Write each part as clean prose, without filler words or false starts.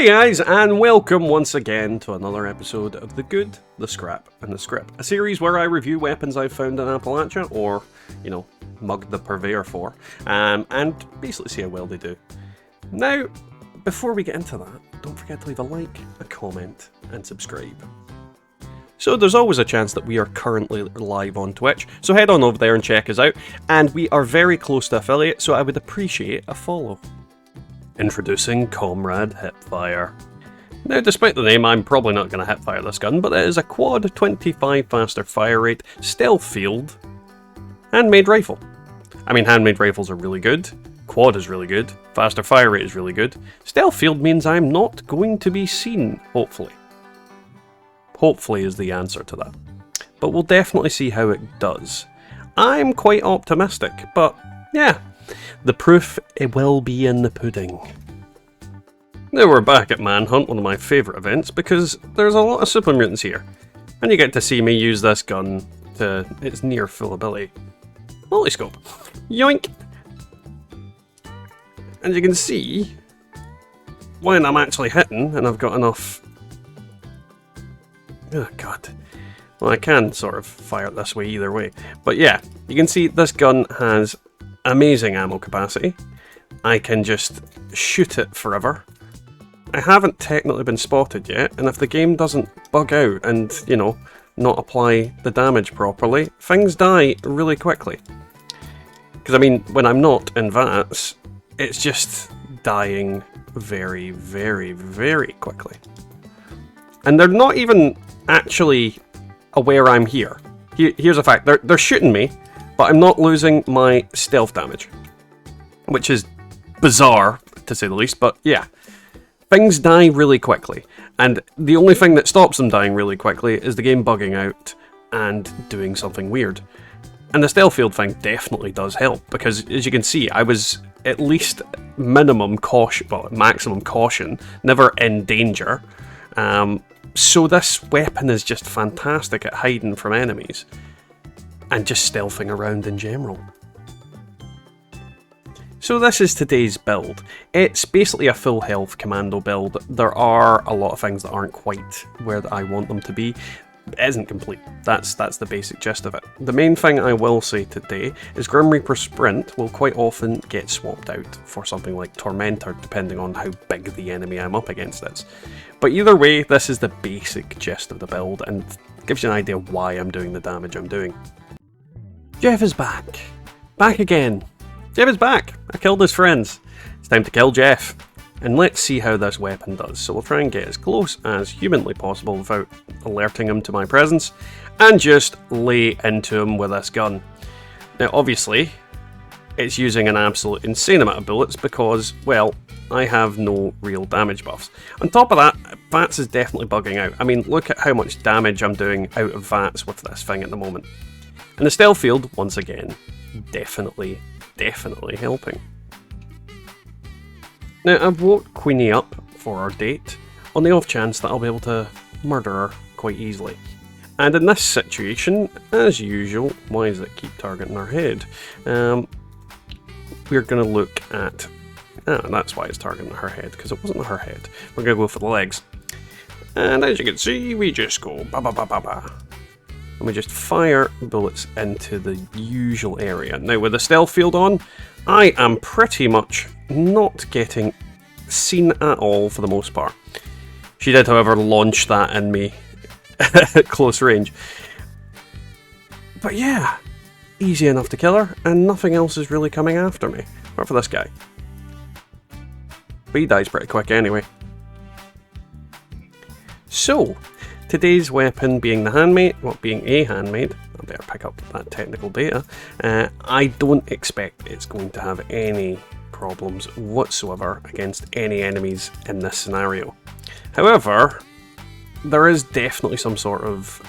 Hey guys, and welcome once again to another episode of The Good, The Scrap, and The Script, a series where I review weapons I've found in Appalachia, or, mug the purveyor for, and basically see how well they do. Now, before we get into that, don't forget to leave a like, a comment, and subscribe. So there's always a chance that we are currently live on Twitch, so head on over there and check us out, and we are very close to affiliate, so I would appreciate a follow. Introducing Comrade Hipfire. Now, despite the name, I'm probably not going to hipfire this gun, but it is a quad 25 faster fire rate, stealth field, handmade rifle. I mean, handmade rifles are really good, quad is really good, faster fire rate is really good, stealth field means I'm not going to be seen, hopefully. Hopefully is the answer to that. But we'll definitely see how it does. I'm quite optimistic, but yeah. The proof, it will be in the pudding. Now we're back at Manhunt, one of my favourite events, because there's a lot of super mutants here. And you get to see me use this gun to its near full ability. Multi-scope. Yoink! And you can see, when I'm actually hitting, and I've got enough... Oh god. Well, I can sort of fire it this way either way. But yeah, you can see this gun has amazing ammo capacity. I can just shoot it forever. I haven't technically been spotted yet, and if the game doesn't bug out and, not apply the damage properly, things die really quickly. Because, I mean, when I'm not in VATS, it's just dying very, very, very quickly. And they're not even actually aware I'm here. Here's a fact, they're shooting me, but I'm not losing my stealth damage. Which is bizarre, to say the least, but yeah. Things die really quickly, and the only thing that stops them dying really quickly is the game bugging out and doing something weird. And the stealth field thing definitely does help, because as you can see, I was at least maximum caution, never in danger. So this weapon is just fantastic at hiding from enemies. And just stealthing around in general. So this is today's build. It's basically a full health commando build. There are a lot of things that aren't quite where I want them to be. It isn't complete. That's the basic gist of it. The main thing I will say today is Grim Reaper Sprint will quite often get swapped out for something like Tormentor, depending on how big the enemy I'm up against is. But either way, this is the basic gist of the build, and gives you an idea why I'm doing the damage I'm doing. Jeff is back. Back again. Jeff is back. I killed his friends. It's time to kill Jeff. And let's see how this weapon does. So we'll try and get as close as humanly possible without alerting him to my presence. And just lay into him with this gun. Now obviously, it's using an absolute insane amount of bullets because, well, I have no real damage buffs. On top of that, VATS is definitely bugging out. I mean, look at how much damage I'm doing out of VATS with this thing at the moment. And the stealth field, once again, definitely helping. Now, I've woke Queenie up for our date, on the off chance that I'll be able to murder her quite easily. And in this situation, as usual, why does it keep targeting her head? We're going to look at... that's why it's targeting her head, because it wasn't her head. We're going to go for the legs. And as you can see, we just go ba-ba-ba-ba-ba. And we just fire bullets into the usual area. Now with the stealth field on, I am pretty much not getting seen at all for the most part. She did, however, launch that in me at close range. But yeah, easy enough to kill her, and nothing else is really coming after me. Apart for this guy. But he dies pretty quick anyway. So, today's weapon being the Handmade, being a Handmade, I better pick up that technical data, I don't expect it's going to have any problems whatsoever against any enemies in this scenario. However, there is definitely some sort of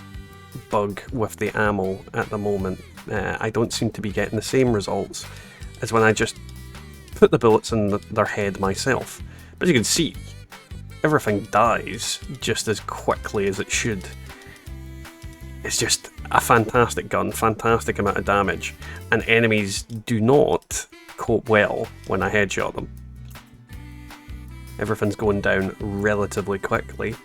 bug with the ammo at the moment. I don't seem to be getting the same results as when I just put the bullets in their head myself. But as you can see, everything dies just as quickly as it should. It's just a fantastic gun, fantastic amount of damage, and enemies do not cope well when I headshot them. everything's going down relatively quickly.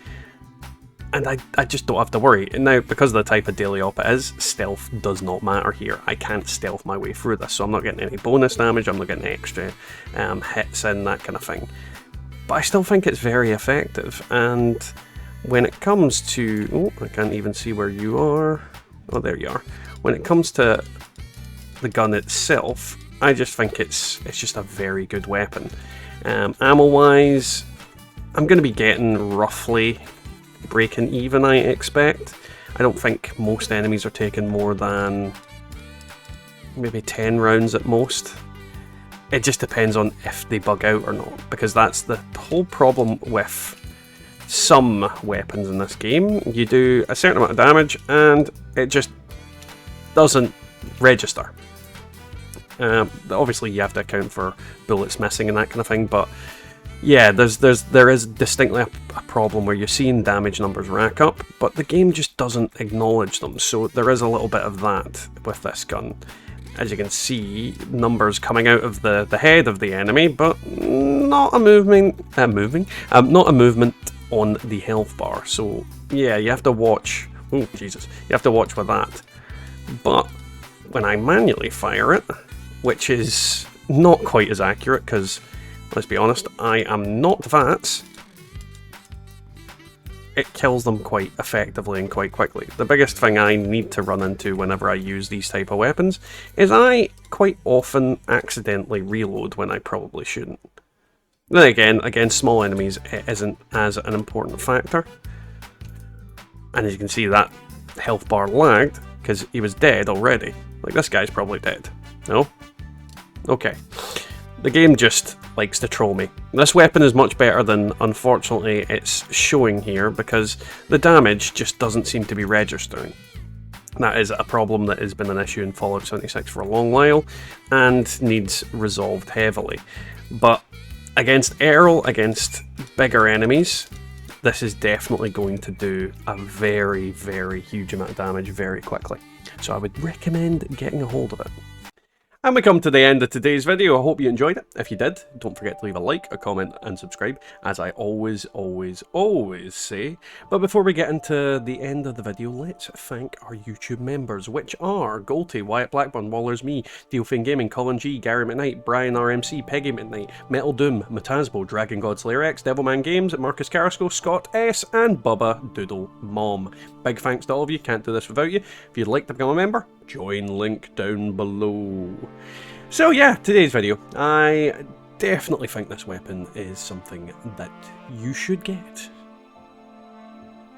And I just don't have to worry. And now, because of the type of daily op it is, stealth does not matter here. I can't stealth my way through this, so I'm not getting any bonus damage, I'm not getting extra hits in, that kind of thing. But I still think it's very effective, and when it comes to... Oh, I can't even see where you are. Oh, there you are. When it comes to the gun itself, I just think it's just a very good weapon. Ammo-wise, I'm going to be getting roughly breaking even, I expect. I don't think most enemies are taking more than maybe 10 rounds at most. It just depends on if they bug out or not, because that's the whole problem with some weapons in this game. You do a certain amount of damage and it just doesn't register. Obviously you have to account for bullets missing and that kind of thing, but yeah, there is distinctly a problem where you're seeing damage numbers rack up, but the game just doesn't acknowledge them, so there is a little bit of that with this gun. As you can see, numbers coming out of the head of the enemy, but not a movement on the health bar. So yeah, you have to watch. Oh Jesus, you have to watch with that. But when I manually fire it, which is not quite as accurate, because let's be honest, I am not VATS, it kills them quite effectively and quite quickly. The biggest thing I need to run into whenever I use these type of weapons is I quite often accidentally reload when I probably shouldn't. Then again, against small enemies, it isn't as an important factor. And as you can see, that health bar lagged because he was dead already. Like, this guy's probably dead. No? Okay. The game just likes to troll me. This weapon is much better than, unfortunately, it's showing here, because the damage just doesn't seem to be registering. That is a problem that has been an issue in Fallout 76 for a long while, and needs resolved heavily. But against Earle, against bigger enemies, this is definitely going to do a very, very huge amount of damage very quickly. So I would recommend getting a hold of it. And we come to the end of today's video. I hope you enjoyed it. If you did, don't forget to leave a like, a comment, and subscribe, as I always say. But before we get into the end of the video, let's thank our YouTube members, which are Golty, Wyatt Blackburn, Waller's Me, Theofane Gaming, Colin G, Gary McKnight, Brian RMC, Peggy McKnight, Metal Doom, Matasbo, Dragon God Slayer X, Devilman Games, Marcus Carrasco, Scott S, and Bubba Doodle Mom. Big thanks to all of you. Can't do this without you. If you'd like to become a member, join link down below. So yeah, today's video. I definitely think this weapon is something that you should get.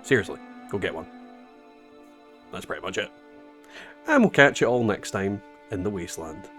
Seriously, go get one. That's pretty much it. And we'll catch you all next time in the Wasteland.